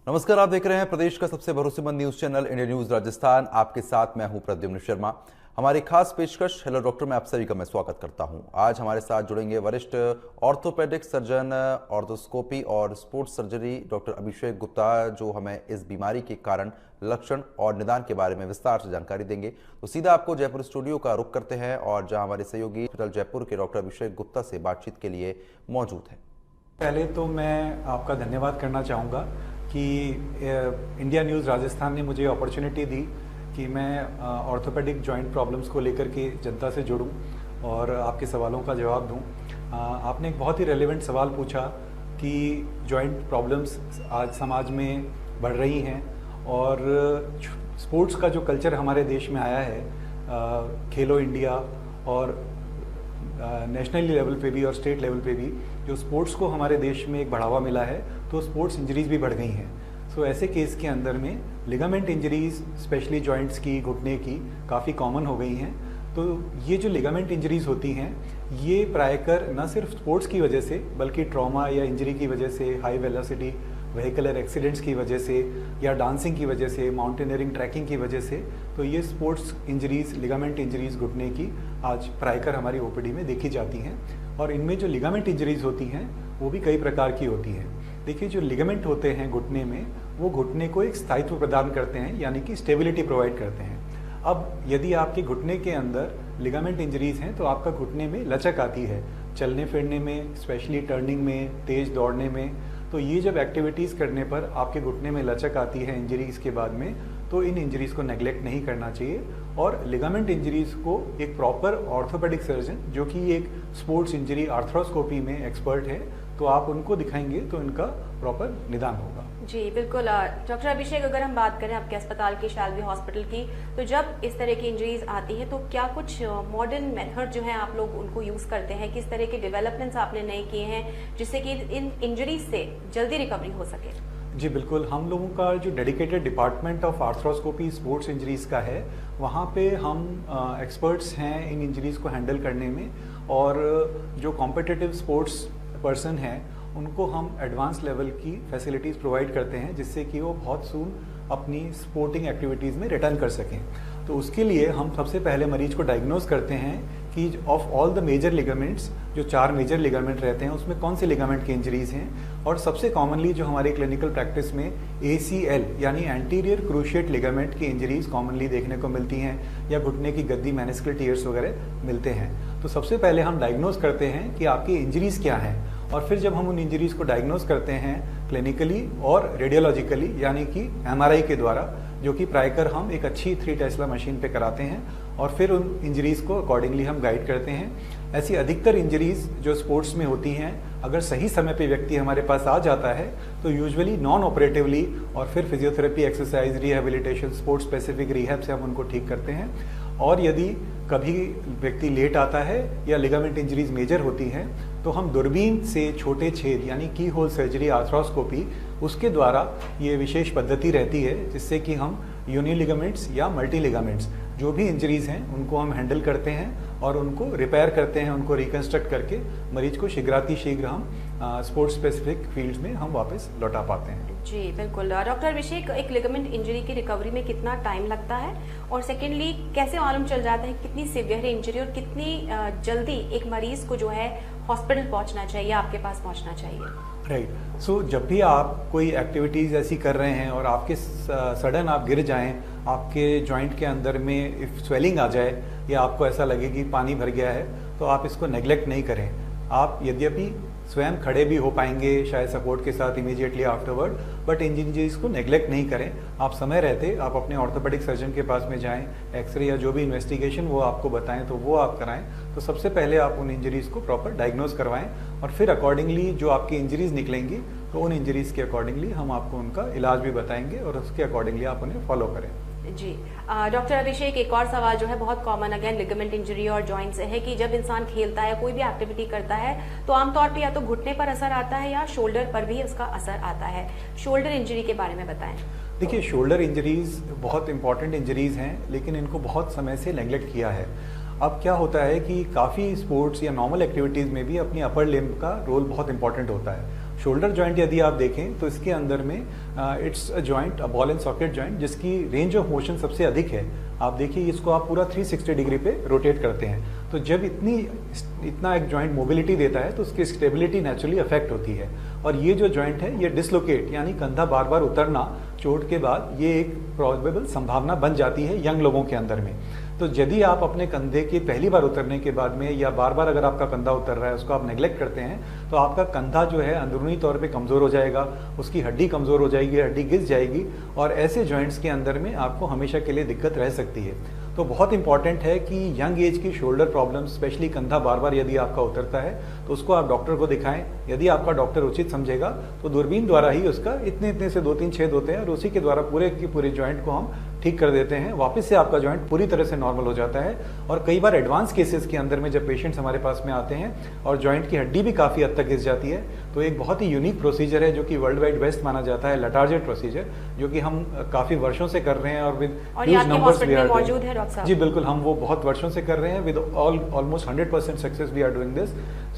नमस्कार, आप देख रहे हैं प्रदेश का सबसे भरोसेमंद news channel India news Rajasthan. आपके साथ मैं हूं प्रद्युम्न शर्मा। हमारी खास पेशकश हेलो डॉक्टर में आप सभी का मैं स्वागत करता हूं। आज हमारे साथ जुड़ेंगे वरिष्ठ ऑर्थोपेडिक सर्जन, ऑर्थोस्कोपी और sports surgery doctor Abhishek Gupta, जो हमें इस बीमारी के कारण, लक्षण और निदान के बारे में विस्तार से जानकारी देंगे। तो सीधा आपको जयपुर स्टूडियो का रुख करते हैं और जहाँ हमारे सहयोगी हॉस्पिटल जयपुर के डॉक्टर अभिषेक गुप्ता से बातचीत के लिए मौजूद है। पहले तो मैं आपका धन्यवाद करना चाहूँगा कि इंडिया न्यूज़ राजस्थान ने मुझे अपॉर्चुनिटी दी कि मैं ऑर्थोपेडिक जॉइंट प्रॉब्लम्स को लेकर के जनता से जुड़ूं और आपके सवालों का जवाब दूं। आपने एक बहुत ही रेलेवेंट सवाल पूछा कि जॉइंट प्रॉब्लम्स आज समाज में बढ़ रही हैं और स्पोर्ट्स का जो कल्चर हमारे देश में आया है, खेलो इंडिया और नेशनल लेवल पे भी और स्टेट लेवल पे भी जो स्पोर्ट्स को हमारे देश में एक बढ़ावा मिला है, तो स्पोर्ट्स इंजरीज भी बढ़ गई हैं। सो ऐसे केस के अंदर में लिगामेंट इंजरीज, स्पेशली जॉइंट्स की, घुटने की, काफ़ी कॉमन हो गई हैं। तो ये जो लिगामेंट इंजरीज होती हैं, ये प्रायकर न सिर्फ स्पोर्ट्स की वजह से बल्कि ट्रॉमा या इंजरी की वजह से, हाई वेलोसिटी व्हीकलर एक्सीडेंट्स की वजह से या डांसिंग की वजह से, माउंटेनियरिंग, ट्रैकिंग की वजह से, तो ये स्पोर्ट्स इंजरीज, लिगामेंट इंजरीज घुटने की आज प्रायकर हमारी ओपीडी में देखी जाती हैं। और इनमें जो लिगामेंट इंजरीज होती हैं वो भी कई प्रकार की होती हैं। देखिए, जो लिगामेंट होते हैं घुटने में, वो घुटने को एक स्थायित्व प्रदान करते हैं, यानी कि स्टेबिलिटी प्रोवाइड करते हैं। अब यदि आपके घुटने के अंदर लिगामेंट इंजरीज हैं तो आपका घुटने में लचक आती है, चलने फिरने में, स्पेशली टर्निंग में, तेज दौड़ने में। तो ये जब एक्टिविटीज़ करने पर आपके घुटने में लचक आती है इंजरीज के बाद में, तो इन इंजरीज को नेग्लेक्ट नहीं करना चाहिए। और लिगामेंट इंजरीज को एक प्रॉपर ऑर्थोपेडिक सर्जन, जो कि एक स्पोर्ट्स इंजरी आर्थ्रोस्कोपी में एक्सपर्ट है, तो आप उनको दिखाएंगे तो इनका प्रॉपर निदान होगा। जी बिल्कुल। डॉक्टर अभिषेक, अगर हम बात करें आपके अस्पताल की, शाल्वी हॉस्पिटल की, तो जब इस तरह की इंजरीज आती हैं तो क्या कुछ मॉडर्न मेथड जो है आप लोग उनको यूज़ करते हैं? किस तरह के डेवलपमेंट्स आपने नए किए हैं जिससे कि इन इंजरीज से जल्दी रिकवरी हो सके? जी बिल्कुल। हम लोगों का जो dedicated department of arthroscopy sports injuries का है, वहाँ पे हम एक्सपर्ट्स हैं इन इंजरीज़ को हैंडल करने में। और जो कॉम्पिटिटिव स्पोर्ट्स पर्सन हैं उनको हम एडवांस लेवल की फैसिलिटीज़ प्रोवाइड करते हैं, जिससे कि वो बहुत सून अपनी स्पोर्टिंग एक्टिविटीज़ में रिटर्न कर सकें। तो उसके लिए हम सबसे पहले मरीज को डायग्नोज करते हैं कि of all the major ligaments, जो 4 मेजर लिगामेंट रहते हैं, उसमें कौन से लिगामेंट की इंजरीज हैं। और सबसे कॉमनली जो हमारे क्लिनिकल प्रैक्टिस में ACL यानी एंटीरियर क्रूशिएट लिगामेंट की इंजरीज कॉमनली देखने को मिलती हैं, या घुटने की गद्दी, मेनिस्कल टियर्स वगैरह मिलते हैं। तो सबसे पहले हम डायग्नोज करते हैं कि आपकी इंजरीज क्या हैं, और फिर जब हम उन इंजरीज को डायग्नोज करते हैं क्लिनिकली और रेडियोलॉजिकली, यानी कि MRI के द्वारा, जो कि प्रायकर हम एक अच्छी 3 टेस्ला मशीन पे कराते हैं, और फिर उन इंजरीज को अकॉर्डिंगली हम गाइड करते हैं। ऐसी अधिकतर इंजरीज जो स्पोर्ट्स में होती हैं, अगर सही समय पे व्यक्ति हमारे पास आ जाता है तो यूजुअली नॉन ऑपरेटिवली और फिर physiotherapy, exercise, rehabilitation, sports specific rehab से हम उनको ठीक करते हैं। और यदि कभी व्यक्ति लेट आता है या लिगामेंट इंजरीज मेजर होती हैं, तो हम दूरबीन से छोटे छेद यानी की होल सर्जरी आर्थ्रोस्कोपी, उसके द्वारा ये विशेष पद्धति रहती है, जिससे कि हम यूनिलिगामेंट्स या मल्टी लिगामेंट्स जो भी इंजरीज हैं उनको हम हैंडल करते हैं और उनको रिपेयर करते हैं, उनको रिकंस्ट्रक्ट करके मरीज को शीघ्र हम स्पोर्ट्स स्पेसिफिक फील्ड्स में हम वापस लौटा पाते हैं। जी बिल्कुल। डॉक्टर अभिषेक, एक लिगामेंट इंजरी की रिकवरी में कितना टाइम लगता है, और सेकेंडली कैसे मालूम चल जाता है कितनी सीवियर इंजरी और कितनी जल्दी एक मरीज को जो है हॉस्पिटल पहुंचना चाहिए, आपके पास पहुंचना चाहिए? राइट। सो जब भी आप कोई एक्टिविटीज़ ऐसी कर रहे हैं और आपके सडन आप गिर जाएं, आपके जॉइंट के अंदर में इफ स्वेलिंग आ जाए या आपको ऐसा लगे कि पानी भर गया है, तो आप इसको नेग्लेक्ट नहीं करें। आप यद्यपि स्वयं खड़े भी हो पाएंगे शायद सपोर्ट के साथ immediately afterward, but in injuries को नेग्लेक्ट नहीं करें। आप समय रहते आप अपने ऑर्थोपेडिक सर्जन के पास में जाएं, एक्सरे या जो भी इन्वेस्टिगेशन वो आपको बताएं तो वो आप कराएं। तो सबसे पहले आप उन इंजरीज को प्रॉपर डायग्नोज करवाएं, और फिर अकॉर्डिंगली जो आपकी इंजरीज निकलेंगी तो उन इंजरीज के अकॉर्डिंगली हम आपको उनका इलाज भी बताएंगे और उसके अकॉर्डिंगली आप उन्हें फॉलो करें। जी डॉक्टर अभिषेक, एक और सवाल जो है बहुत कॉमन अगेन लिगामेंट इंजरी और जॉइंट से है कि जब इंसान खेलता है, कोई भी एक्टिविटी करता है, तो आमतौर पे या तो घुटने पर असर आता है या शोल्डर पर भी उसका असर आता है। शोल्डर इंजरी के बारे में बताएं। देखिए, शोल्डर इंजरीज बहुत इंपॉर्टेंट इंजरीज हैं, लेकिन इनको बहुत समय से नेग्लेक्ट किया है। अब क्या होता है कि काफ़ी स्पोर्ट्स या नॉर्मल एक्टिविटीज़ में भी अपनी अपर लिम्ब का रोल बहुत इंपॉर्टेंट होता है। शोल्डर जॉइंट यदि आप देखें तो इसके अंदर में it's a joint, a ball and socket joint, जिसकी रेंज ऑफ मोशन सबसे अधिक है। आप देखिए इसको आप पूरा 360 डिग्री पे रोटेट करते हैं, तो जब इतना एक जॉइंट मोबिलिटी देता है तो उसकी स्टेबिलिटी नेचुरली अफेक्ट होती है। और ये जो जॉइंट है ये डिसलोकेट यानी कंधा बार बार उतरना चोट के बाद, ये एक प्रोबेबल संभावना बन जाती है यंग लोगों के अंदर में। तो यदि आप अपने कंधे के पहली बार उतरने के बाद में या बार बार अगर आपका कंधा उतर रहा है उसको आप नेग्लेक्ट करते हैं तो आपका कंधा जो है अंदरूनी तौर पे कमज़ोर हो जाएगा, उसकी हड्डी कमज़ोर हो जाएगी, हड्डी घिस जाएगी और ऐसे जॉइंट्स के अंदर में आपको हमेशा के लिए दिक्कत रह सकती है। तो बहुत इंपॉर्टेंट है कि यंग एज की शोल्डर प्रॉब्लम, स्पेशली कंधा बार बार यदि आपका उतरता है तो उसको आप डॉक्टर को दिखाएं। यदि आपका डॉक्टर उचित समझेगा तो दूरबीन द्वारा ही उसका इतने से 2-3 छेद होते हैं और उसी के द्वारा पूरे की पूरी जॉइंट को हम ठीक कर देते हैं, वापस से आपका जॉइंट पूरी तरह से नॉर्मल हो जाता है। और कई बार एडवांस केसेस के अंदर में जब पेशेंट्स हमारे पास में आते हैं और जॉइंट की हड्डी भी काफ़ी हद तक घिस जाती है तो एक बहुत ही यूनिक प्रोसीजर है जो कि वर्ल्ड वाइड बेस्ट माना जाता है, लटारजेट प्रोसीजर, जो कि हम काफ़ी वर्षों से कर रहे हैं और with huge numbers we are मौजूद है डॉक्टर साहब। जी बिल्कुल, हम वो बहुत वर्षों से कर रहे हैं with almost 100% success we are doing this.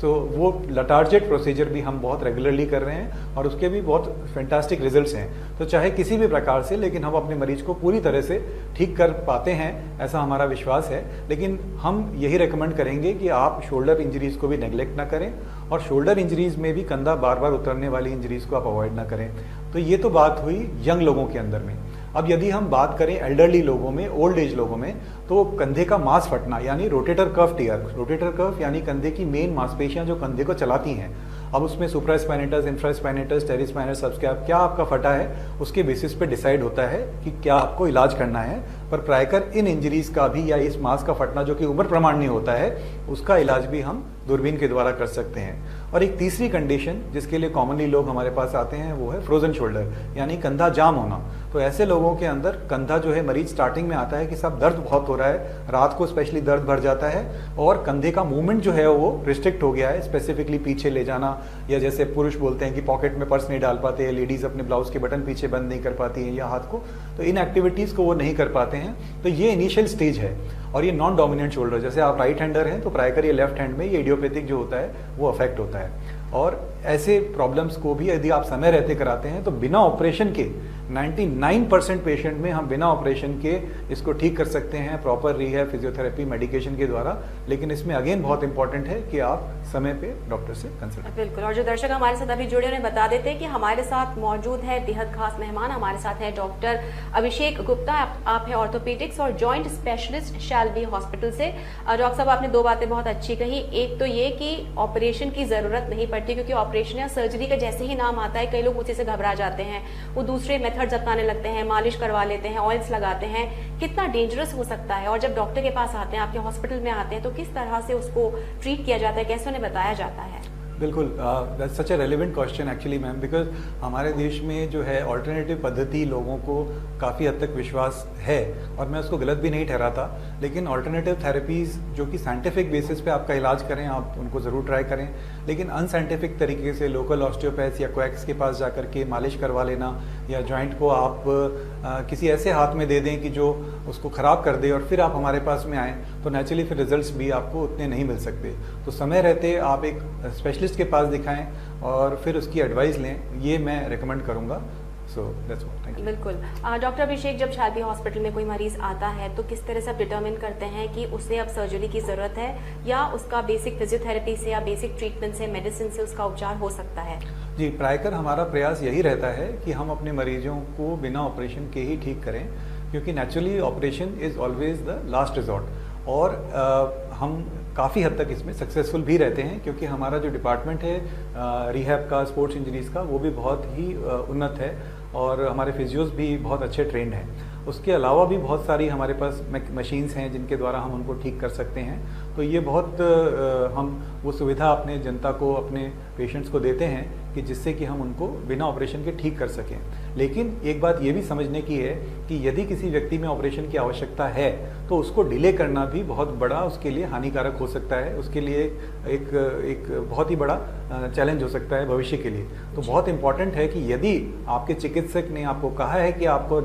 So वो लटारजेट प्रोसीजर भी हम बहुत रेगुलरली कर रहे हैं और उसके भी बहुत फैंटास्टिक रिजल्ट्स हैं। तो चाहे किसी भी प्रकार से, लेकिन हम अपने मरीज को पूरी तरह से ठीक कर पाते हैं, ऐसा हमारा विश्वास है। लेकिन हम यही रेकमेंड करेंगे कि आप शोल्डर इंजरीज को भी नेग्लेक्ट ना करें और शोल्डर इंजरीज में भी कंधा बार बार उतरने वाली इंजरीज को आप अवॉइड ना करें। तो ये तो बात हुई यंग लोगों के अंदर में। अब यदि हम बात करें एल्डरली लोगों में, ओल्ड एज लोगों में, तो कंधे का मांस फटना यानी rotator cuff tear, rotator cuff यानी कंधे की मेन मांसपेशियां जो कंधे को चलाती हैं, अब उसमें सुप्रास्पाइनेटस, इंफ्रास्पाइनेटस, टेरिस्पाइनस, सबस्कैप क्या आपका फटा है उसके बेसिस पे डिसाइड होता है कि क्या आपको इलाज करना है। पर प्रायकर इन इंजरीज का भी या इस मांस का फटना जो कि उम्र प्रमाणीय होता है उसका इलाज भी हम दूरबीन के द्वारा कर सकते हैं। और एक तीसरी कंडीशन जिसके लिए कॉमनली लोग हमारे पास आते हैं वो है फ्रोजन शोल्डर यानी कंधा जाम होना। तो ऐसे लोगों के अंदर कंधा जो है, मरीज स्टार्टिंग में आता है कि साहब दर्द बहुत हो रहा है, रात को स्पेशली दर्द भर जाता है और कंधे का मूवमेंट जो है वो रिस्ट्रिक्ट हो गया है, स्पेसिफिकली पीछे ले जाना, या जैसे पुरुष बोलते हैं कि पॉकेट में पर्स नहीं डाल पाते हैं, लेडीज अपने ब्लाउज के बटन पीछे बंद नहीं कर पाती हैं या हाथ को, तो इन एक्टिविटीज को वो नहीं कर पाते हैं। तो ये इनिशियल स्टेज है। और ये नॉन डोमिनेंट शोल्डर, जैसे आप राइट हैंडर हैं तो प्रायकर ये लेफ्ट हैंड में ये इडियोपैथिक जो होता है वो अफेक्ट होता है। और ऐसे प्रॉब्लम्स को भी यदि आप समय रहते कराते हैं तो बिना ऑपरेशन के 99% पेशेंट में हम बिना ऑपरेशन के इसको ठीक कर सकते हैं, प्रॉपर रिहैब, फिजियोथेरेपी, मेडिकेशन के द्वारा। लेकिन इसमें अगेन बहुत इंपॉर्टेंट है कि आप समय पे डॉक्टर से कंसल्ट। बिल्कुल। और जो दर्शक हमारे साथ अभी जुड़े उन्हें बता देते हैं कि हमारे साथ मौजूद है बेहद खास मेहमान, हमारे साथ है डॉक्टर अभिषेक गुप्ता। आप है ऑर्थोपेडिक्स और जॉइंट स्पेशलिस्ट शैल्बी हॉस्पिटल से। डॉक्टर साहब आपने दो बातें बहुत अच्छी कही। एक तो ये कि ऑपरेशन की जरूरत नहीं पड़ती, क्योंकि ऑपरेशन या सर्जरी का जैसे ही नाम आता है कई लोग उसी से घबरा जाते हैं, वो दूसरे मेथड्स अपनाने लगते हैं, मालिश करवा लेते हैं, ऑयल्स लगाते हैं। कितना डेंजरस हो सकता है, और जब डॉक्टर के पास आते हैं, आपके हॉस्पिटल में आते हैं, तो किस तरह से उसको ट्रीट किया जाता है, कैसे उन्हें बताया जाता है? बिल्कुल, that's such A relevant question actually ma'am, because हमारे देश में जो है ऑल्टरनेटिव पद्धति लोगों को काफ़ी हद तक विश्वास है और मैं उसको गलत भी नहीं ठहराता। लेकिन ऑल्टरनेटिव थेरेपीज़ जो कि साइंटिफिक बेसिस पे आपका इलाज करें, आप उनको ज़रूर ट्राई करें। लेकिन अनसाइंटिफिक तरीके से लोकल ऑस्टियोपैथ या कोएक्स के पास जा करके मालिश करवा लेना, या जॉइंट को आप किसी ऐसे हाथ में दे दें कि जो उसको ख़राब कर दे और फिर आप हमारे पास में आएँ, तो नेचुरली फिर रिजल्ट्स भी आपको उतने नहीं मिल सकते। तो समय रहते आप एक स्पेशलिस्ट के पास दिखाएं और फिर उसकी एडवाइस लें, ये मैं रिकमेंड करूंगा। So that's all, thank you. बिल्कुल। डॉक्टर अभिषेक, जब शैल्बी हॉस्पिटल में कोई मरीज आता है तो किस तरह से आप डिटरमिन करते हैं कि उसे अब सर्जरी की जरूरत है या उसका बेसिक फिजियोथेरेपी से या बेसिक ट्रीटमेंट से, मेडिसिन से उसका उपचार हो सकता है? जी, प्रायकर हमारा प्रयास यही रहता है कि हम अपने मरीजों को बिना ऑपरेशन के ही ठीक करें, क्योंकि naturally operation is always the last resort. और हम काफ़ी हद तक इसमें सक्सेसफुल भी रहते हैं, क्योंकि हमारा जो डिपार्टमेंट है रिहैब का, स्पोर्ट्स इंजरीज का, वो भी बहुत ही उन्नत है और हमारे फिजियोज भी बहुत अच्छे ट्रेंड हैं। उसके अलावा भी बहुत सारी हमारे पास मशीन्स हैं जिनके द्वारा हम उनको ठीक कर सकते हैं। तो ये बहुत हम वो सुविधा अपने जनता को, अपने पेशेंट्स को देते हैं कि जिससे कि हम उनको बिना ऑपरेशन के ठीक कर सकें। लेकिन एक बात ये भी समझने की है कि यदि किसी व्यक्ति में ऑपरेशन की आवश्यकता है तो उसको डिले करना भी बहुत बड़ा उसके लिए हानिकारक हो सकता है, उसके लिए एक बहुत ही बड़ा चैलेंज हो सकता है भविष्य के लिए। तो बहुत इंपॉर्टेंट है कि यदि आपके चिकित्सक ने आपको कहा है कि आपको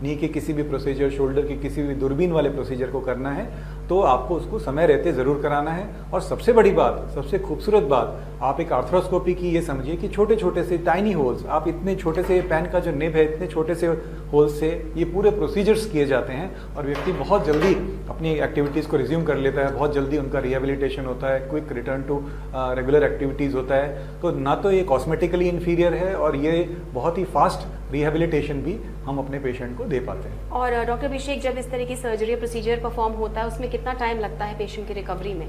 नी के किसी भी प्रोसीजर, शोल्डर के किसी भी दूरबीन वाले प्रोसीजर को करना है, तो आपको उसको समय रहते ज़रूर कराना है। और सबसे बड़ी बात, सबसे खूबसूरत बात, आप एक आर्थ्रोस्कोपी की ये समझिए कि छोटे छोटे से टाइनी होल्स, आप इतने छोटे से पेन का जो निब है, इतने छोटे से होल्स से ये पूरे प्रोसीजर्स किए जाते हैं और व्यक्ति बहुत जल्दी अपनी एक्टिविटीज़ को रिज्यूम कर लेता है, बहुत जल्दी उनका रिहेबिलिटेशन होता है, quick return to regular activities होता है। तो ना तो ये कॉस्मेटिकली इन्फीरियर है और ये बहुत ही फास्ट रिहेबिलिटेशन भी हम अपने पेशेंट को दे पाते हैं। और डॉक्टर अभिषेक, जब इस तरह की सर्जरी प्रोसीजर परफॉर्म होता है उसमें कितना टाइम लगता है पेशेंट की रिकवरी में?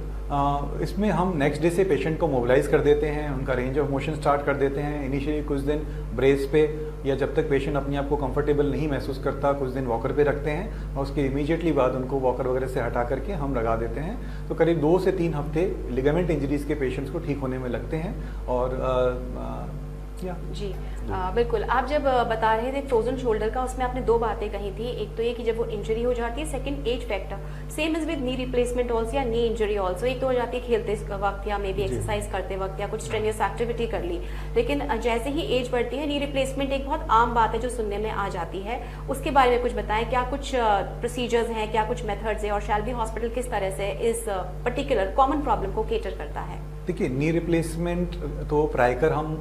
इसमें हम नेक्स्ट डे से पेशेंट को मोबिलाइज कर देते हैं, उनका रेंज ऑफ मोशन स्टार्ट कर देते हैं। इनिशियली कुछ दिन ब्रेस पे या जब तक पेशेंट अपने आप को कंफर्टेबल नहीं महसूस करता कुछ दिन वॉकर पे रखते हैं और उसके इमीडिएटली बाद उनको वॉकर वगैरह से हटा करके हम लगा देते हैं। तो करीब 2 से 3 हफ्ते लिगामेंट इंजरीज के पेशेंट्स को ठीक होने में लगते हैं। और जी बिल्कुल, आप जब बता रहे थे फ्रोजन शोल्डर का, उसमें आपने 2 बातें कही थी। एक तो ये कि जब वो इंजरी हो जाती है, second age factor, same is with knee replacement also या नी इंजरी ऑल्सो। एक तो हो जाती है खेलते वक्त या मे बी एक्सरसाइज करते वक्त या कुछ स्ट्रेनियस एक्टिविटी कर ली, लेकिन जैसे ही एज बढ़ती है नी रिप्लेसमेंट एक बहुत आम बात है जो सुनने में आ जाती है। उसके बारे में कुछ बताएं, क्या कुछ प्रोसीजर्स हैं, क्या कुछ मेथड्स है और शैल्बी हॉस्पिटल किस तरह से इस पर्टिकुलर कॉमन प्रॉब्लम को केटर करता है? देखिए, नी रिप्लेसमेंट तो प्रायकर हम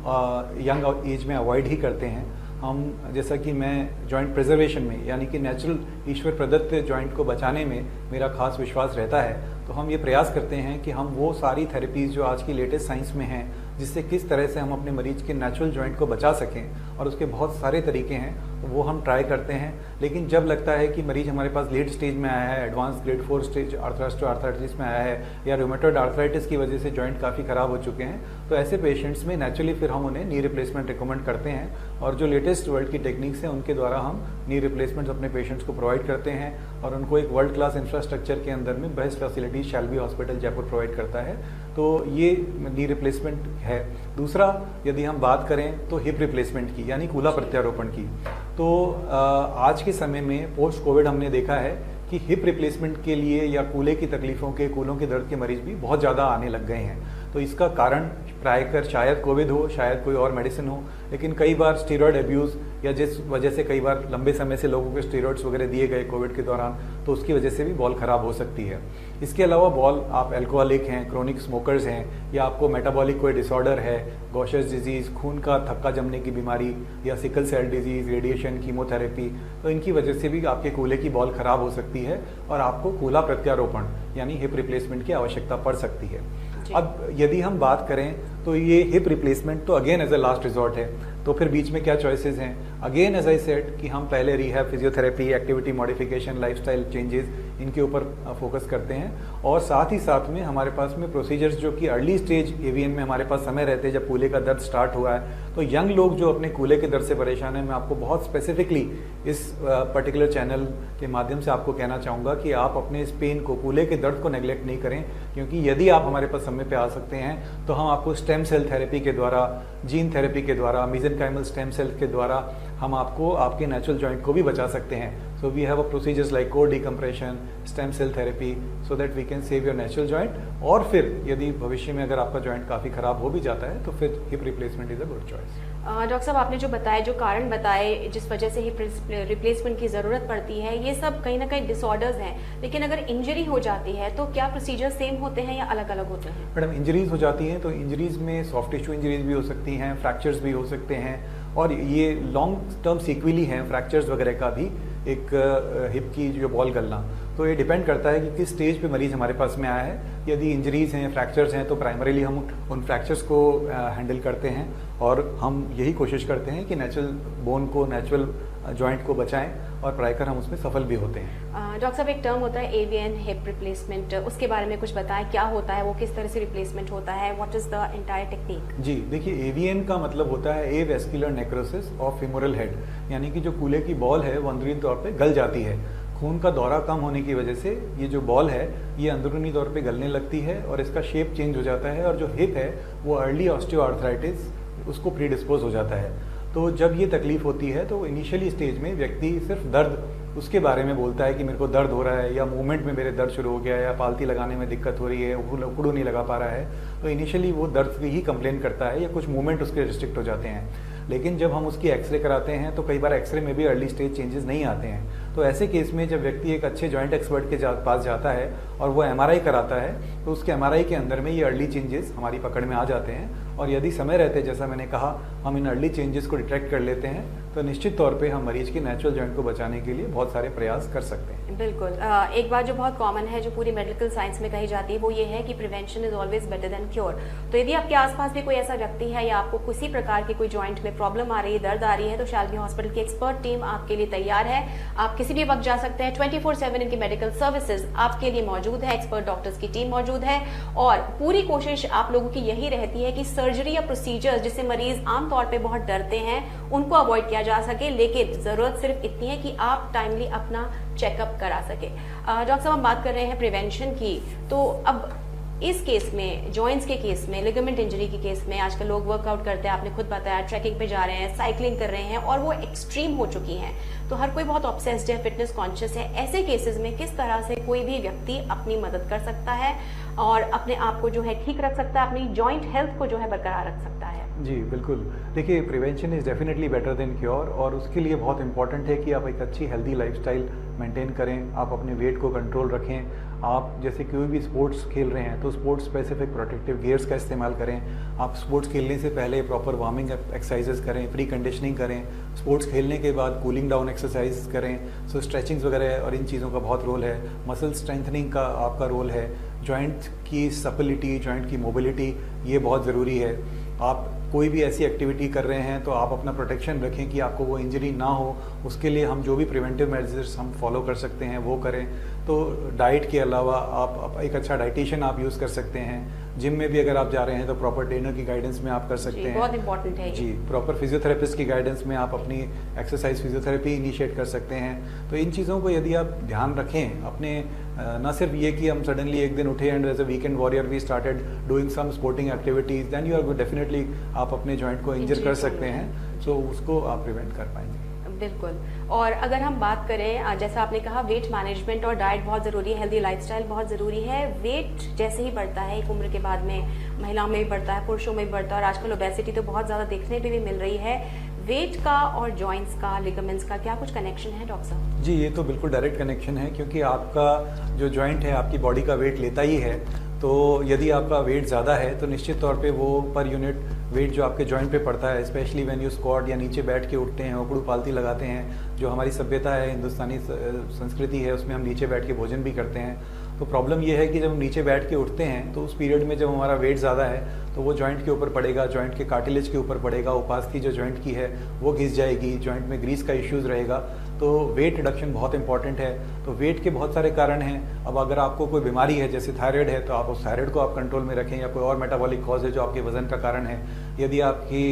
यंग एज में अवॉइड ही करते हैं। हम जैसा कि मैं जॉइंट प्रिजर्वेशन में यानी कि नेचुरल ईश्वर प्रदत्त जॉइंट को बचाने में मेरा खास विश्वास रहता है, तो हम ये प्रयास करते हैं कि हम वो सारी थेरेपीज़ जो आज की लेटेस्ट साइंस में हैं, जिससे किस तरह से हम अपने मरीज के नेचुरल जॉइंट को बचा सकें, और उसके बहुत सारे तरीके हैं, तो वो हम ट्राई करते हैं। लेकिन जब लगता है कि मरीज हमारे पास लेट स्टेज में आया है, एडवांस ग्रेड 4 स्टेज आर्थराइटिस में आया है या रूमेटॉइड आर्थराइटिस की वजह से जॉइंट काफ़ी ख़राब हो चुके हैं, तो ऐसे पेशेंट्स में नेचुरली फिर हम उन्हें नी रिप्लेसमेंट रिकमेंड करते हैं। और जो लेटेस्ट वर्ल्ड की टेक्निक्स हैं उनके द्वारा हम नी रिप्लेसमेंट्स अपने पेशेंट्स को प्रोवाइड करते हैं और उनको एक वर्ल्ड क्लास इंफ्रास्ट्रक्चर के अंदर में best facility Shalby hospital Jaipur provide करता है। तो ये नी रिप्लेसमेंट है। दूसरा, यदि हम बात करें तो हिप रिप्लेसमेंट की यानी कूल्हा प्रत्यारोपण की, तो आज के समय में पोस्ट कोविड हमने देखा है कि हिप रिप्लेसमेंट के लिए या कूल्हे की तकलीफ़ों के, कूल्हों के दर्द के मरीज भी बहुत ज़्यादा आने लग गए हैं। तो इसका कारण प्रायकर शायद कोविड हो, शायद कोई और मेडिसिन हो, लेकिन कई बार स्टेरॉयड अब्यूज़ या जिस वजह से कई बार लंबे समय से लोगों को स्टेरॉयड्स वगैरह दिए गए कोविड के दौरान, तो उसकी वजह से भी बॉल ख़राब हो सकती है। इसके अलावा बॉल, आप एल्कोहलिक हैं, क्रोनिक स्मोकर्स हैं, या आपको मेटाबॉलिक कोई डिसऑर्डर है, गॉशर्स डिजीज़, खून का थक्का जमने की बीमारी या sickle cell disease, radiation, chemotherapy, तो इनकी वजह से भी आपके कूल्हे की बॉल ख़राब हो सकती है और आपको कूल्हा प्रत्यारोपण यानी हिप रिप्लेसमेंट की आवश्यकता पड़ सकती है। अब यदि हम बात करें तो ये हिप रिप्लेसमेंट तो again as a last resort है, तो फिर बीच में क्या चॉइसेस हैं? अगेन एज आई सेड कि हम पहले rehab, physiotherapy, activity modification, lifestyle changes, इनके ऊपर फोकस करते हैं। और साथ ही साथ में हमारे पास में प्रोसीजर्स जो कि अर्ली स्टेज एवीएन में हमारे पास समय रहते हैं, जब कूल्हे का दर्द स्टार्ट हुआ है, तो यंग लोग जो अपने कूल्हे के दर्द से परेशान हैं, मैं आपको बहुत स्पेसिफिकली इस पर्टिकुलर चैनल के माध्यम से आपको कहना चाहूँगा कि आप अपने इस पेन को, कूल्हे के दर्द को नेग्लेक्ट नहीं करें, क्योंकि यदि आप हमारे पास समय पे आ सकते हैं तो हम आपको स्टेम सेल थेरेपी के द्वारा, जीन थेरेपी के द्वारा, मेसेंकाइमल स्टेम सेल के द्वारा हम आपको आपके नेचुरल जॉइंट को भी बचा सकते हैं। So we have a procedures like core decompression, stem cell therapy, so that we can save your natural joint. और फिर यदि भविष्य में अगर आपका जॉइंट काफ़ी ख़राब हो भी जाता है तो फिर hip replacement is a good choice. Doctor साहब, आपने जो बताया, जो कारण बताए जिस वजह से हिप रिप्लेसमेंट की ज़रूरत पड़ती है, ये सब कहीं ना कहीं डिसऑर्डर्स हैं, लेकिन अगर इंजरी हो जाती है तो क्या प्रोसीजर सेम होते हैं या अलग अलग होते हैं? मैडम, इंजरीज हो जाती हैं तो इंजरीज में सॉफ्ट टिश्यू इंजरीज भी हो सकती हैं, फ्रैक्चर्स भी हो सकते हैं, और ये लॉन्ग टर्म सीक्वेली हैं फ्रैक्चर्स वगैरह का भी, एक हिप की जो बॉल गलना। तो ये डिपेंड करता है कि किस स्टेज पे मरीज हमारे पास में आया है। यदि इंजरीज हैं, फ्रैक्चर्स हैं, तो प्राइमरीली हम उन फ्रैक्चर्स को हैंडल करते हैं और हम यही कोशिश करते हैं कि नेचुरल बोन को, नेचुरल जॉइंट को बचाएं, और प्रायकर हम उसमें सफल भी होते हैं। डॉक्टर साहब, एक टर्म होता है एवीएन हिप रिप्लेसमेंट, उसके बारे में कुछ बताएं, क्या होता है वो, किस तरह से रिप्लेसमेंट होता है, what is the entire technique? जी देखिए, एवीएन का मतलब होता है avascular necrosis of femoral head, यानी कि जो कूल्हे की बॉल है वो अंदरूनी तौर पे गल जाती है। खून का दौरा कम होने की वजह से ये जो बॉल है ये अंदरूनी तौर पे गलने लगती है और इसका शेप चेंज हो जाता है, और जो हिप है वो अर्ली ऑस्टियोआर्थराइटिस उसको प्रीडिस्पोज हो जाता है। तो जब ये तकलीफ होती है तो इनिशियली स्टेज में व्यक्ति सिर्फ दर्द, उसके बारे में बोलता है कि मेरे को दर्द हो रहा है, या मूवमेंट में मेरे दर्द शुरू हो गया है, या पालती लगाने में दिक्कत हो रही है, उकड़ू नहीं लगा पा रहा है, तो इनिशियली वो दर्द की ही कंप्लेन करता है, या कुछ मूवमेंट उसके रिस्ट्रिक्ट हो जाते हैं। लेकिन जब हम उसकी एक्सरे कराते हैं तो कई बार एक्सरे में भी अर्ली स्टेज चेंजेस नहीं आते हैं, तो तो ऐसे केस में जब व्यक्ति एक अच्छे जॉइंट एक्सपर्ट के पास जाता है और वो एमआरआई कराता है, तो उसके एमआरआई के अंदर में ये अर्ली चेंजेस हमारी पकड़ में आ जाते हैं, और यदि समय रहते, जैसा मैंने कहा, हम इन अर्ली चेंजेस को डिटेक्ट कर लेते हैं, तो निश्चित तौर पे हम मरीज की नेचुरल जॉइंट को बचाने के लिए बहुत सारे प्रयास कर सकते हैं। बिल्कुल। एक बात जो बहुत कॉमन है, जो पूरी मेडिकल साइंस में कही जाती है, वो ये है कि prevention is always better than cure. तो यदि आपके आसपास भी कोई ऐसा व्यक्ति है या आपको किसी प्रकार की कोई जॉइंट में प्रॉब्लम आ रही है, दर्द आ रही है, तो शाल्बी हॉस्पिटल की एक्सपर्ट टीम आपके लिए तैयार है। आप किसी भी वक्त जा सकते हैं। 24/7 इनकी मेडिकल सर्विसेज आपके लिए मौजूद है, एक्सपर्ट डॉक्टर्स की टीम मौजूद है, और पूरी कोशिश आप लोगों की यही रहती है कि सर्जरी या प्रोसीजर्स जिससे मरीज आमतौर पर बहुत डरते हैं उनको अवॉइड किया जा सके, लेकिन जरूरत सिर्फ इतनी है कि आप टाइमली अपना चेकअप करा सके। डॉक्टर साहब, हम बात कर रहे हैं प्रिवेंशन की, तो अब इस केस में, जॉइंट्स के केस में, लिगामेंट इंजरी के केस में आजकल लोग वर्कआउट करते हैं, आपने खुद बताया, ट्रैकिंग पे जा रहे हैं, साइकिलिंग कर रहे हैं, और वो एक्सट्रीम हो चुकी हैं, तो हर कोई बहुत ऑब्सेस्ड है, फिटनेस कॉन्शियस है। ऐसे केसेस में किस तरह से कोई भी व्यक्ति अपनी मदद कर सकता है और अपने आप को जो है ठीक रख सकता है, अपनी जॉइंट हेल्थ को जो है बरकरार रख सकता है? जी बिल्कुल। देखिए, prevention is definitely better than cure, और उसके लिए बहुत इंपॉर्टेंट है कि आप एक अच्छी हेल्दी लाइफस्टाइल मेंटेन करें, आप अपने वेट को कंट्रोल रखें। आप जैसे कोई भी स्पोर्ट्स खेल रहे हैं तो स्पोर्ट्स स्पेसिफिक प्रोटेक्टिव गियर्स का इस्तेमाल करें। आप स्पोर्ट्स खेलने से पहले प्रॉपर वार्मिंग एक्सरसाइजेस करें, प्री कंडीशनिंग करें, स्पोर्ट्स खेलने के बाद कूलिंग डाउन एक्सरसाइज करें। सो स्ट्रेचिंग्स वगैरह और इन चीज़ों का बहुत रोल है। मसल स्ट्रेंथनिंग का आपका रोल है। जॉइंट की सपिलिटी, जॉइंट की मोबिलिटी, ये बहुत ज़रूरी है। आप कोई भी ऐसी एक्टिविटी कर रहे हैं तो आप अपना प्रोटेक्शन रखें कि आपको वो इंजरी ना हो। उसके लिए हम जो भी प्रिवेंटिव मेजर्स हम फॉलो कर सकते हैं वो करें। तो डाइट के अलावा आप एक अच्छा डाइटिशियन आप यूज़ कर सकते हैं। जिम में भी अगर आप जा रहे हैं तो प्रॉपर ट्रेनर की गाइडेंस में आप कर सकते हैं। बहुत इंपॉर्टेंट है जी। प्रॉपर फिजियोथेरेपिस्ट की गाइडेंस में आप अपनी एक्सरसाइज फिजियोथेरेपी इनिशिएट कर सकते हैं। तो इन चीज़ों को यदि आप ध्यान रखें अपने, न सिर्फ ये कि हम सडनली एक दिन उठे and as a weekend warrior we started doing some sporting activities, then you are definitely आप अपने जॉइंट को इंजर कर सकते हैं, सो उसको आप प्रिवेंट कर पाएंगे। बिल्कुल। और अगर हम बात करें, जैसा आपने कहा, वेट मैनेजमेंट और डाइट बहुत ज़रूरी है, हेल्दी लाइफस्टाइल बहुत ज़रूरी है। वेट जैसे ही बढ़ता है एक उम्र के बाद में, महिलाओं में भी बढ़ता है, पुरुषों में भी बढ़ता है, और आजकल ओबेसिटी तो बहुत ज़्यादा देखने पे भी मिल रही है। वेट का और जॉइंट्स का, लिगामेंट्स का क्या कुछ कनेक्शन है डॉक्टर साहब? जी, ये तो बिल्कुल डायरेक्ट कनेक्शन है, क्योंकि आपका जो जॉइंट है आपकी बॉडी का वेट लेता ही है। तो यदि आपका वेट ज़्यादा है तो निश्चित तौर पे वो पर यूनिट वेट जो आपके जॉइंट पे पड़ता है, स्पेशली व्हेन यू स्क्वाट या नीचे बैठ के उठते हैं, ओकड़ू पालती लगाते हैं, जो हमारी सभ्यता है, हिंदुस्तानी संस्कृति है, उसमें हम नीचे बैठ के भोजन भी करते हैं। तो प्रॉब्लम ये है कि जब हम नीचे बैठ के उठते हैं तो उस पीरियड में जब हमारा वेट ज़्यादा है तो वो जॉइंट के ऊपर पड़ेगा, जॉइंट के कार्टिलेज के ऊपर पड़ेगा, उपास्थि जो जॉइंट की है वो घिस जाएगी, जॉइंट में ग्रीस का इश्यूज़ रहेगा। तो वेट रिडक्शन बहुत इंपॉर्टेंट है। तो वेट के बहुत सारे कारण हैं। अब अगर आपको कोई बीमारी है, जैसे थायराइड है, तो आप उस थायराइड को आप कंट्रोल में रखें, या कोई और मेटाबॉलिक कॉज है जो आपके वजन का कारण है। यदि आपकी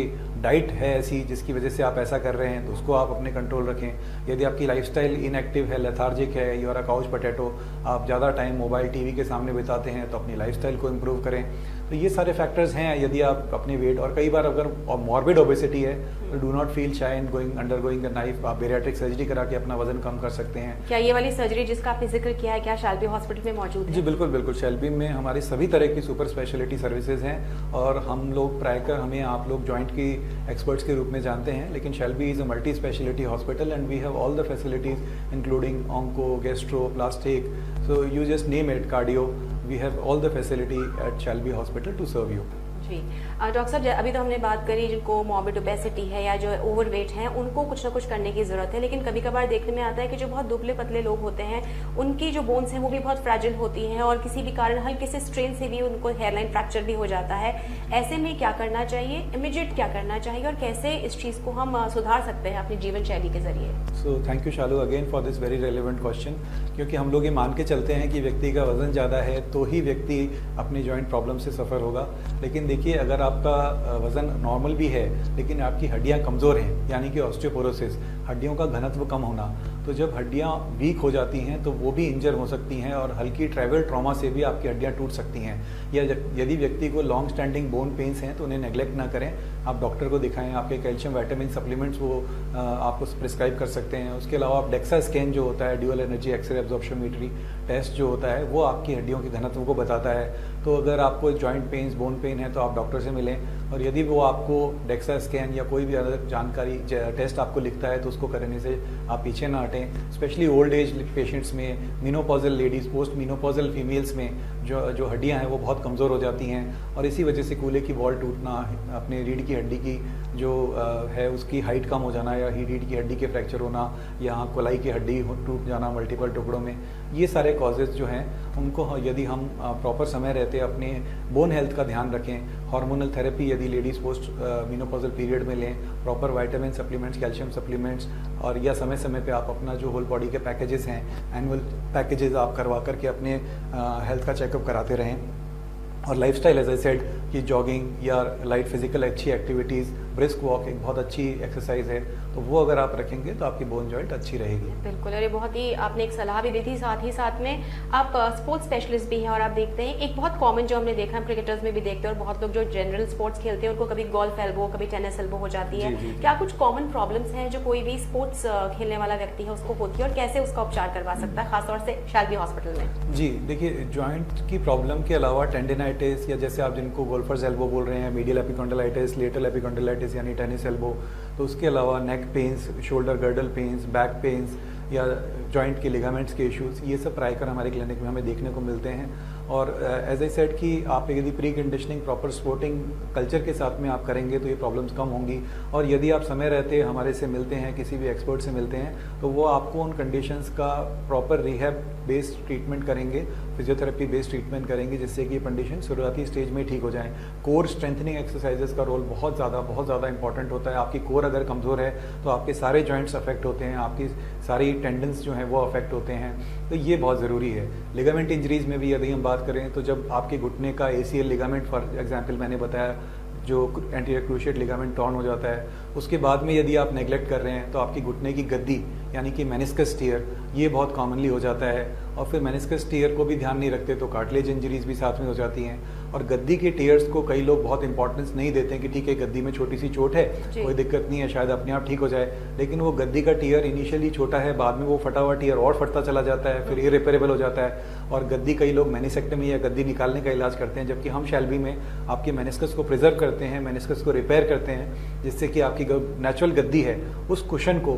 डाइट है ऐसी जिसकी वजह से आप ऐसा कर रहे हैं तो उसको आप अपने कंट्रोल रखें। यदि आपकी लाइफस्टाइल इनएक्टिव है, लेथार्जिक है, you are a couch potato, आप ज़्यादा टाइम मोबाइल टीवी के सामने बिताते हैं, तो अपनी लाइफस्टाइल को इम्प्रूव करें। तो ये सारे फैक्टर्स हैं यदि आप अपने वेट, और कई बार अगर मॉर्बिड ओबेसिटी है तो डू नॉट फील शाई इन अंडरगोइंग अ नाइफ, आप बेरियाट्रिक सर्जरी करा के अपना वजन कम कर सकते हैं। क्या ये वाली सर्जरी जिसका आपने जिक्र किया है, क्या शाल्बी हॉस्पिटल में मौजूद है? जी बिल्कुल बिल्कुल। शाल्बी में हमारी सभी तरह की सुपर स्पेशलिटी सर्विसेज हैं, और हम लोग प्रायकर हमें आप लोग जॉइंट की एक्सपर्ट्स के रूप में जानते हैं, लेकिन Shalby is a multi specialty hospital and we have all the facilities including onco, gastro, plastic, so you just name it, cardio, we have all the facility at Shalby hospital to serve you. जी। Doctor साहब, अभी तो हमने बात करी जिनको morbid obesity है या जो ओवरवेट हैं, उनको कुछ ना कुछ करने की ज़रूरत है, लेकिन कभी कभार देखने में आता है कि जो बहुत दुबले पतले लोग होते हैं उनकी जो बोन्स हैं वो भी बहुत फ्रैजिल होती हैं, और किसी भी कारण हल्के से स्ट्रेन से भी उनको हेयरलाइन फ्रैक्चर भी हो जाता है। ऐसे में क्या करना चाहिए, इमीडिएट क्या करना चाहिए, और कैसे इस चीज़ को हम सुधार सकते हैं अपनी जीवन शैली के जरिए? So thank you Shalu again for this very relevant question, क्योंकि हम लोग ये मान के चलते हैं कि व्यक्ति का वजन ज़्यादा है तो ही व्यक्ति अपनी जॉइंट प्रॉब्लम से सफ़र होगा। लेकिन देखिए, अगर आपका वजन नॉर्मल भी है लेकिन आपकी हड्डियां कमज़ोर हैं, यानी कि ऑस्टियोपोरोसिस, हड्डियों का घनत्व कम होना, तो जब हड्डियां वीक हो जाती हैं तो वो भी इंजर हो सकती हैं, और हल्की ट्रैवल ट्रॉमा से भी आपकी हड्डियां टूट सकती हैं। या यदि व्यक्ति को लॉन्ग स्टैंडिंग बोन पेन्स हैं तो उन्हें नेग्लेक्ट ना करें, आप डॉक्टर को दिखाएं, आपके कैल्शियम विटामिन सप्लीमेंट्स वो आपको प्रिस्क्राइब कर सकते हैं। उसके अलावा आप डेक्सा स्कैन जो होता है, ड्यूअल एनर्जी एक्सरे एब्जॉर्प्शनमेट्री टेस्ट जो होता है, वो आपकी हड्डियों के घनत्व को बताता है। तो अगर आपको जॉइंट पेन्स, बोन पेन है तो आप डॉक्टर से मिलें, और यदि वो आपको डेक्सा स्कैन या कोई भी अलग जानकारी टेस्ट आपको लिखता है तो उसको करने से आप पीछे ना हटें। स्पेशली ओल्ड एज पेशेंट्स में, menopausal ladies, post menopausal females में जो हड्डियां हैं वो बहुत कमज़ोर हो जाती हैं, और इसी वजह से कूल्हे की वॉल टूटना, अपने रीढ़ की हड्डी की जो है उसकी हाइट कम हो जाना, या रीढ़ की हड्डी के फ्रैक्चर होना, या कोलाई की हड्डी टूट जाना मल्टीपल टुकड़ों में, ये सारे कॉजेज़ जो हैं उनको यदि हम प्रॉपर समय रहते अपने बोन हेल्थ का ध्यान रखें, हार्मोनल थेरेपी यदि लेडीज़ पोस्ट मेनोपॉजल पीरियड में लें, proper vitamin supplements, calcium supplements, और या समय समय पे आप अपना जो होल बॉडी के पैकेजेस हैं, एनुअल पैकेजेस आप करवा करके अपने हेल्थ का चेकअप कराते रहें। और लाइफस्टाइल एज आई सेड कि जॉगिंग या लाइट फिजिकल अच्छी एक्टिविटीज़, ब्रिस्क वॉक एक बहुत अच्छी एक्सरसाइज है, तो वो अगर आप रखेंगे तो आपकी बोन जॉइंट अच्छी रहेगी। बिल्कुल, और ये बहुत ही आपने एक सलाह भी दी थी, साथ ही साथ में आप स्पोर्ट्स स्पेशलिस्ट भी हैं, और आप देखते हैं एक बहुत कॉमन जो हमने देखा है क्रिकेटर्स में भी देखते हैं, और बहुत लोग जो जनरल स्पोर्ट्स खेलते हैं उनको कभी गोल्फ एल्बो, कभी टेनिस एल्बो हो जाती है। जी। क्या कुछ कॉमन प्रॉब्लम्स हैं जो कोई भी स्पोर्ट्स खेलने वाला व्यक्ति है उसको होती है, और कैसे उसका उपचार करवा सकता है खासतौर से शैल्बी हॉस्पिटल में? जी देखिए, जॉइंट की प्रॉब्लम के अलावा टेंडिनाइटिस, या जैसे आप जिनको गोल्फर्स एल्बो बोल रहे हैं, मीडियल एपिकॉन्डिलाइटिस, लेटरल एपिकॉन्डिलाइटिस यानी टेनिस एल्बो, तो उसके अलावा neck pains, shoulder girdle pains, back pains, या जॉइंट के लिगामेंट्स के इश्यूज, ये सब प्रायकर हमारे क्लिनिक में हमें देखने को मिलते हैं। और एज आई सेड कि आप यदि pre conditioning proper sporting culture के साथ में आप करेंगे तो ये प्रॉब्लम्स कम होंगी, और यदि आप समय रहते हमारे से मिलते हैं, किसी भी एक्सपर्ट से मिलते हैं, तो वो आपको उन कंडीशंस का प्रॉपर रिहैब बेस्ड ट्रीटमेंट करेंगे, फिजियोथेरेपी बेस्ड ट्रीटमेंट करेंगे, जिससे कि ये कंडीशन शुरुआती स्टेज में ठीक हो जाएं। कोर स्ट्रेंथनिंग एक्सरसाइजेस का रोल बहुत ज़्यादा इंपॉर्टेंट होता है। आपकी कोर अगर कमज़ोर है तो आपके सारे जॉइंट्स अफेक्ट होते हैं, आपकी सारी टेंडन्स जो हैं वो अफेक्ट होते हैं, तो ये बहुत ज़रूरी है। लिगामेंट इंजरीज में भी यदि हम बात करें तो जब आपके घुटने का ACL लिगामेंट फॉर एग्जांपल मैंने बताया, जो एंटीरियर क्रूशिएट लिगामेंट टॉर्न हो जाता है, उसके बाद में यदि आप नेग्लेक्ट कर रहे हैं तो आपकी घुटने की गद्दी यानी कि मेनिस्कस टियर, ये बहुत कॉमनली हो जाता है, और फिर मेनिस्कस टियर को भी ध्यान नहीं रखते तो कार्टिलेज इंजरीज भी साथ में हो जाती हैं। और गद्दी के टियर्स को कई लोग बहुत इंपॉर्टेंस नहीं देते हैं कि ठीक है गद्दी में छोटी सी चोट है, कोई दिक्कत नहीं है, शायद अपने आप ठीक हो जाए, लेकिन वो गद्दी का टियर इनिशियली छोटा है, बाद में वो फटा हुआ टियर और फटता चला जाता है, फिर इरिपेरेबल हो जाता है, और गद्दी कई लोग मेनिसेक्टमी या गद्दी निकालने का इलाज करते हैं, जबकि हम शैल्बी में आपके मेनिस्कस को प्रिजर्व करते हैं, मेनिस्कस को रिपेयर करते हैं, जिससे कि आपकी नेचुरल गद्दी है उस कुशन को,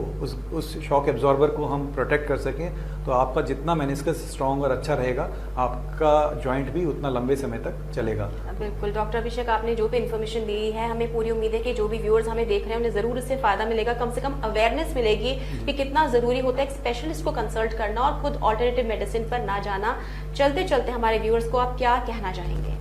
उस शॉक एब्जॉर्बर को हम प्रोटेक्ट कर सकें, तो आपका जितना मेनिस्कस स्ट्रॉन्ग और अच्छा रहेगा, आपका जॉइंट भी उतना लंबे समय तक चलेगा। बिल्कुल डॉक्टर अभिषेक, आपने जो भी इन्फॉर्मेशन दी है, हमें पूरी उम्मीद है कि जो भी व्यूअर्स हमें देख रहे हैं उन्हें जरूर इससे फायदा मिलेगा, कम से कम अवेयरनेस मिलेगी कि कितना जरूरी होता है एक स्पेशलिस्ट को कंसल्ट करना और खुद ऑल्टरनेटिव मेडिसिन पर ना जाना। चलते चलते हमारे व्यूअर्स को आप क्या कहना चाहेंगे?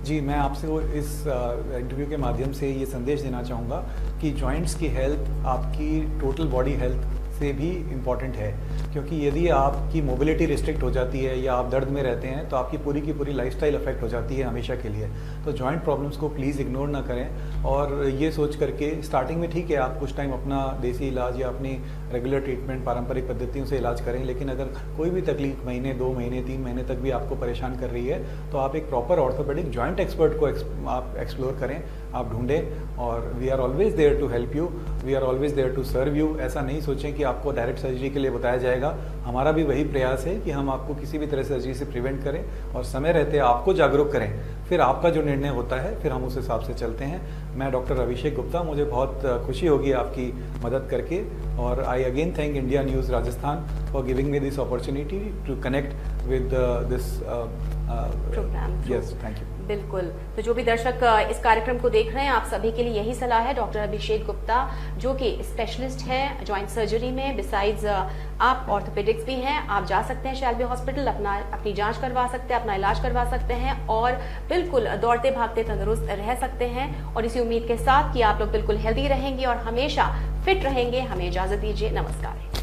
जी, मैं आपसे वो इस इंटरव्यू के माध्यम से ये संदेश देना चाहूँगा कि जॉइंट्स की हेल्थ आपकी टोटल बॉडी हेल्थ से भी इम्पॉर्टेंट है, क्योंकि यदि आपकी मोबिलिटी रिस्ट्रिक्ट हो जाती है या आप दर्द में रहते हैं तो आपकी पूरी की पूरी लाइफस्टाइल अफेक्ट हो जाती है हमेशा के लिए। तो जॉइंट प्रॉब्लम्स को प्लीज़ इग्नोर ना करें, और ये सोच करके स्टार्टिंग में ठीक है आप कुछ टाइम अपना देसी इलाज या अपनी रेगुलर ट्रीटमेंट पारंपरिक पद्धतियों से इलाज करें, लेकिन अगर कोई भी तकलीफ महीने, 2 महीने, 3 महीने तक भी आपको परेशान कर रही है तो आप एक प्रॉपर ऑर्थोपेडिक जॉइंट एक्सपर्ट को आप एक्सप्लोर करें, आप ढूंढें, और we are always there to help you, we are always there to serve you. ऐसा नहीं सोचें कि आपको डायरेक्ट सर्जरी के लिए बताया जाएगा, हमारा भी वही प्रयास है कि हम आपको किसी भी तरह से सर्जरी से प्रिवेंट करें और समय रहते आपको जागरूक करें, फिर आपका जो निर्णय होता है फिर हम उस हिसाब से चलते हैं। मैं डॉक्टर अभिषेक गुप्ता, मुझे बहुत खुशी होगी आपकी मदद करके, और I again thank India News Rajasthan for giving me this opportunity to connect with this program. Yes, thank you. बिल्कुल, तो जो भी दर्शक इस कार्यक्रम को देख रहे हैं, आप सभी के लिए यही सलाह है। डॉक्टर अभिषेक गुप्ता जो कि स्पेशलिस्ट हैं जॉइंट सर्जरी में, बिसाइड्स आप ऑर्थोपेडिक्स भी हैं, आप जा सकते हैं शैल्बी हॉस्पिटल, अपनी जांच करवा सकते हैं, अपना इलाज करवा सकते हैं, और बिल्कुल दौड़ते भागते तंदुरुस्त रह सकते हैं। और इसी उम्मीद के साथ कि आप लोग बिल्कुल हेल्दी रहेंगे और हमेशा फिट रहेंगे, हमें इजाजत दीजिए। नमस्कार।